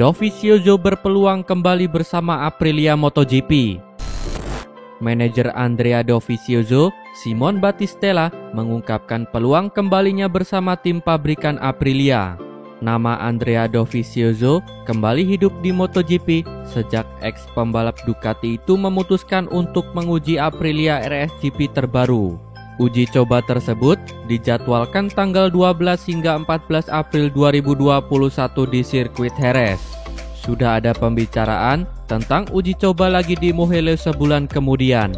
Dovizioso berpeluang kembali bersama Aprilia MotoGP. Manajer Andrea Dovizioso, Simon Battistella, mengungkapkan peluang kembalinya bersama tim pabrikan Aprilia. Nama Andrea Dovizioso kembali hidup di MotoGP sejak ex-pembalap Ducati itu memutuskan untuk menguji Aprilia RSGP terbaru. Uji coba tersebut dijadwalkan tanggal 12 hingga 14 April 2021 di sirkuit Jerez. Sudah ada pembicaraan tentang uji coba lagi di Mugello sebulan kemudian.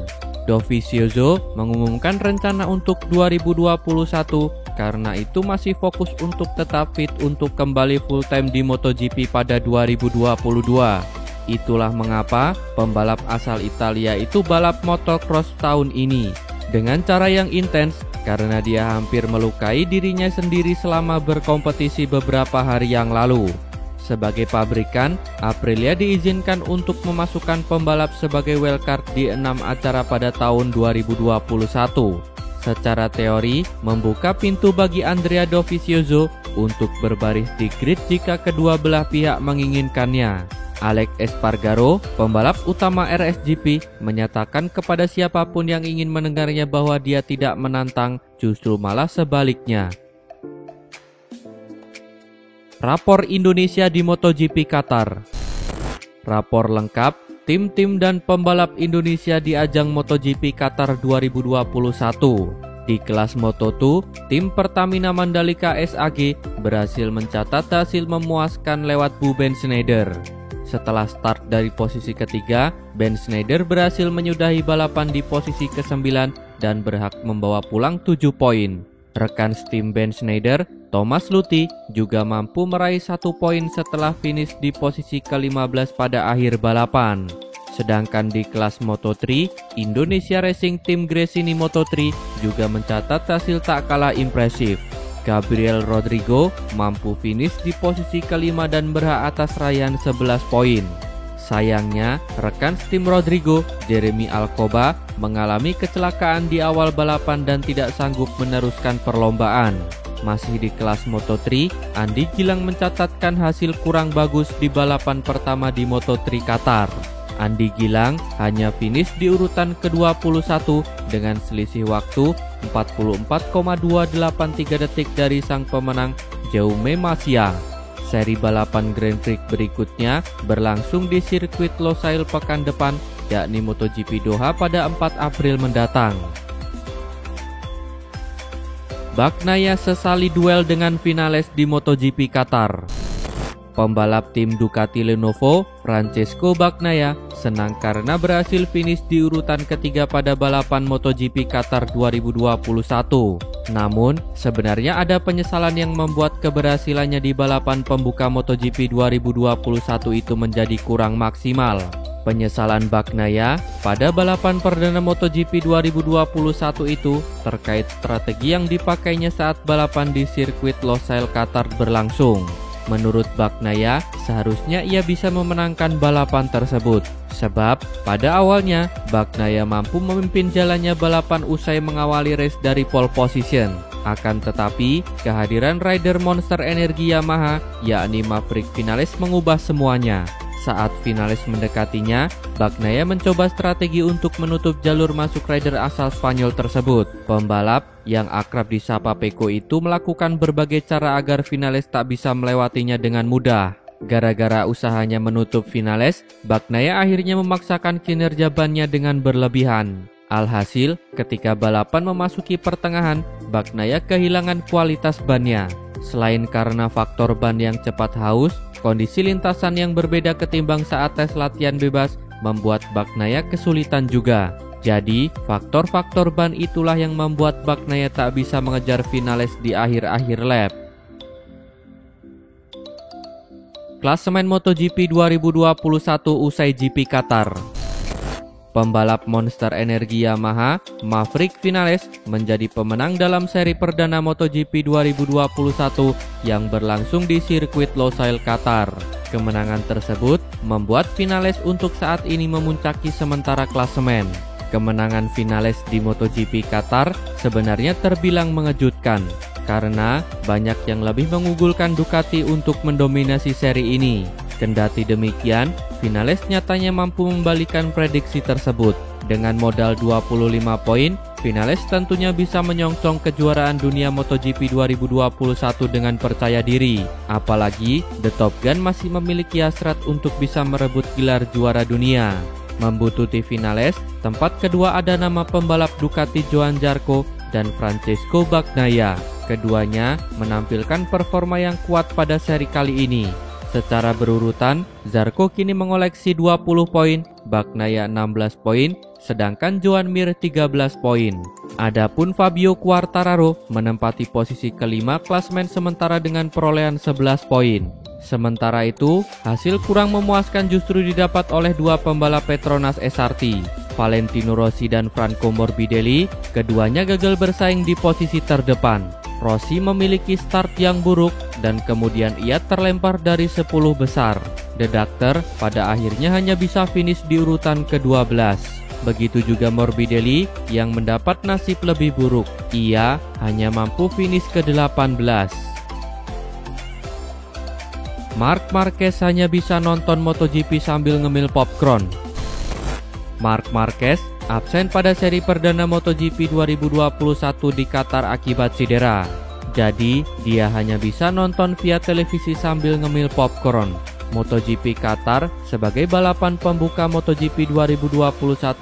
Dovizioso mengumumkan rencana untuk 2021 karena itu masih fokus untuk tetap fit untuk kembali full time di MotoGP pada 2022. Itulah mengapa pembalap asal Italia itu balap motocross tahun ini dengan cara yang intens karena dia hampir melukai dirinya sendiri selama berkompetisi beberapa hari yang lalu. Sebagai pabrikan, Aprilia diizinkan untuk memasukkan pembalap sebagai wildcard di 6 acara pada tahun 2021. Secara teori, membuka pintu bagi Andrea Dovizioso untuk berbaris di grid jika kedua belah pihak menginginkannya. Alex Espargaro, pembalap utama RSGP, menyatakan kepada siapapun yang ingin mendengarnya bahwa dia tidak menantang, justru malah sebaliknya. Rapor Indonesia di MotoGP Qatar. Rapor lengkap tim-tim dan pembalap Indonesia di ajang MotoGP Qatar 2021. Di kelas Moto2, tim Pertamina Mandalika SAG berhasil mencatat hasil memuaskan lewat Ben Schneider. Setelah start dari posisi ketiga, Ben Schneider berhasil menyudahi balapan di posisi ke-9 dan berhak membawa pulang 7 poin. Rekan tim Ben Schneider, Thomas Luthi, juga mampu meraih 1 poin setelah finish di posisi ke-15 pada akhir balapan. Sedangkan di kelas Moto3, Indonesia Racing Team Gresini Moto3 juga mencatat hasil tak kalah impresif. Gabriel Rodrigo mampu finish di posisi ke-5 dan berhak atas raihan 11 poin. Sayangnya, rekan tim Rodrigo, Jeremy Alcoba, mengalami kecelakaan di awal balapan dan tidak sanggup meneruskan perlombaan. Masih di kelas Moto3, Andi Gilang mencatatkan hasil kurang bagus di balapan pertama di Moto3 Qatar. Andi Gilang hanya finish di urutan ke-21 dengan selisih waktu 44,283 detik dari sang pemenang Jaume Masia. Seri balapan Grand Prix berikutnya berlangsung di sirkuit Losail pekan depan, yakni MotoGP Doha pada 4 April mendatang. Bagnaia sesali duel dengan finalis di MotoGP Qatar. Pembalap tim Ducati Lenovo, Francesco Bagnaia, senang karena berhasil finish di urutan ketiga pada balapan MotoGP Qatar 2021. Namun, sebenarnya ada penyesalan yang membuat keberhasilannya di balapan pembuka MotoGP 2021 itu menjadi kurang maksimal. Penyesalan Bagnaia pada balapan perdana MotoGP 2021 itu terkait strategi yang dipakainya saat balapan di sirkuit Losail Qatar berlangsung. Menurut Bagnaia, seharusnya ia bisa memenangkan balapan tersebut. Sebab, pada awalnya, Bagnaia mampu memimpin jalannya balapan usai mengawali race dari pole position. Akan tetapi, kehadiran rider monster energi Yamaha, yakni Maverick Vinales mengubah semuanya. Saat finalis mendekatinya, Bagnaia mencoba strategi untuk menutup jalur masuk rider asal Spanyol tersebut. Pembalap yang akrab disapa Pecco itu melakukan berbagai cara agar finalis tak bisa melewatinya dengan mudah. Gara-gara usahanya menutup finalis, Bagnaia akhirnya memaksakan kinerja bannya dengan berlebihan. Alhasil, ketika balapan memasuki pertengahan, Bagnaia kehilangan kualitas bannya. Selain karena faktor ban yang cepat haus, kondisi lintasan yang berbeda ketimbang saat tes latihan bebas membuat Bagnaia kesulitan juga. Jadi, faktor-faktor ban itulah yang membuat Bagnaia tak bisa mengejar finalis di akhir-akhir lap. Klasemen MotoGP 2021 usai GP Qatar. Pembalap monster energi Yamaha, Maverick Vinales, menjadi pemenang dalam seri perdana MotoGP 2021 yang berlangsung di sirkuit Losail Qatar. Kemenangan tersebut membuat Vinales untuk saat ini memuncaki sementara klasemen. Kemenangan Vinales di MotoGP Qatar sebenarnya terbilang mengejutkan, karena banyak yang lebih mengunggulkan Ducati untuk mendominasi seri ini. Kendati demikian, finalis nyatanya mampu membalikan prediksi tersebut. Dengan modal 25 poin, finalis tentunya bisa menyongsong kejuaraan dunia MotoGP 2021 dengan percaya diri. Apalagi, The Top Gun masih memiliki hasrat untuk bisa merebut gelar juara dunia. Membutuhkan finalis, tempat kedua ada nama pembalap Ducati Johann Zarco dan Francesco Bagnaia. Keduanya menampilkan performa yang kuat pada seri kali ini. Secara berurutan, Zarco kini mengoleksi 20 poin, Bagnaia 16 poin, sedangkan Joan Mir 13 poin. Adapun Fabio Quartararo menempati posisi kelima klasemen sementara dengan perolehan 11 poin. Sementara itu, hasil kurang memuaskan justru didapat oleh dua pembalap Petronas SRT, Valentino Rossi dan Franco Morbidelli. Keduanya gagal bersaing di posisi terdepan. Rossi memiliki start yang buruk dan kemudian ia terlempar dari 10 besar. The Doctor pada akhirnya hanya bisa finish di urutan ke-12. Begitu juga Morbidelli yang mendapat nasib lebih buruk. Ia hanya mampu finish ke-18. Marc Marquez hanya bisa nonton MotoGP sambil ngemil popcorn. Marc Marquez absen pada seri perdana MotoGP 2021 di Qatar akibat cedera. Jadi, dia hanya bisa nonton via televisi sambil ngemil popcorn. MotoGP Qatar sebagai balapan pembuka MotoGP 2021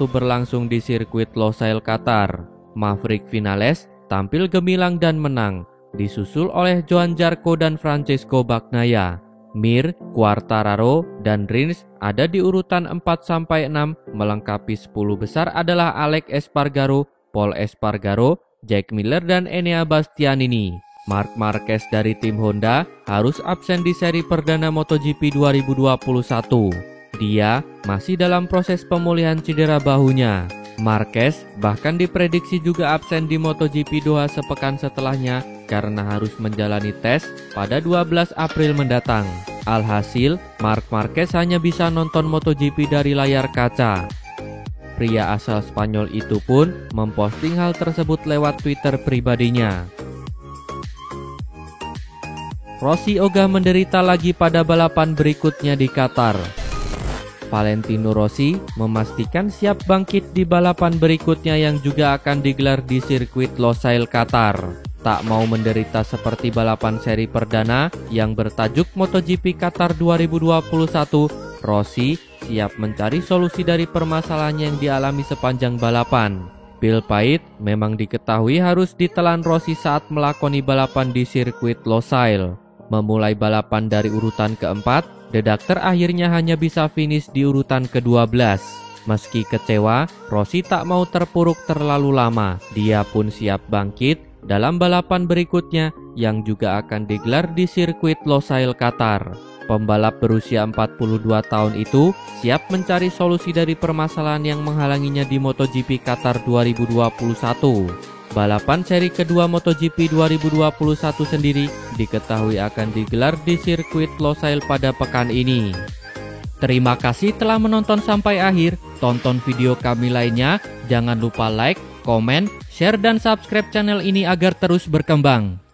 berlangsung di sirkuit Losail Qatar. Maverick Vinales tampil gemilang dan menang, disusul oleh Johann Zarco dan Francesco Bagnaia. Mir, Quartararo, dan Rins ada di urutan 4-6, melengkapi 10 besar adalah Alex Espargaro, Paul Espargaro, Jack Miller, dan Enea Bastianini. Marc Marquez dari tim Honda harus absen di seri perdana MotoGP 2021. Dia masih dalam proses pemulihan cedera bahunya. Marquez bahkan diprediksi juga absen di MotoGP Doha sepekan setelahnya karena harus menjalani tes pada 12 April mendatang. Alhasil, Marc Marquez hanya bisa nonton MotoGP dari layar kaca. Pria asal Spanyol itu pun memposting hal tersebut lewat Twitter pribadinya. Rossi ogah menderita lagi pada balapan berikutnya di Qatar. Valentino Rossi memastikan siap bangkit di balapan berikutnya yang juga akan digelar di sirkuit Losail Qatar. Tak mau menderita seperti balapan seri perdana yang bertajuk MotoGP Qatar 2021, Rossi siap mencari solusi dari permasalahan yang dialami sepanjang balapan. Pil pahit memang diketahui harus ditelan Rossi saat melakoni balapan di sirkuit Losail. Memulai balapan dari urutan keempat, The Doctor akhirnya hanya bisa finish di urutan ke-12. Meski kecewa, Rossi tak mau terpuruk terlalu lama. Dia pun siap bangkit dalam balapan berikutnya yang juga akan digelar di sirkuit Losail Qatar. Pembalap berusia 42 tahun itu siap mencari solusi dari permasalahan yang menghalanginya di MotoGP Qatar 2021. Balapan seri kedua MotoGP 2021 sendiri diketahui akan digelar di sirkuit Losail pada pekan ini. Terima kasih telah menonton sampai akhir. Tonton video kami lainnya. Jangan lupa like, komen, share, dan subscribe channel ini agar terus berkembang.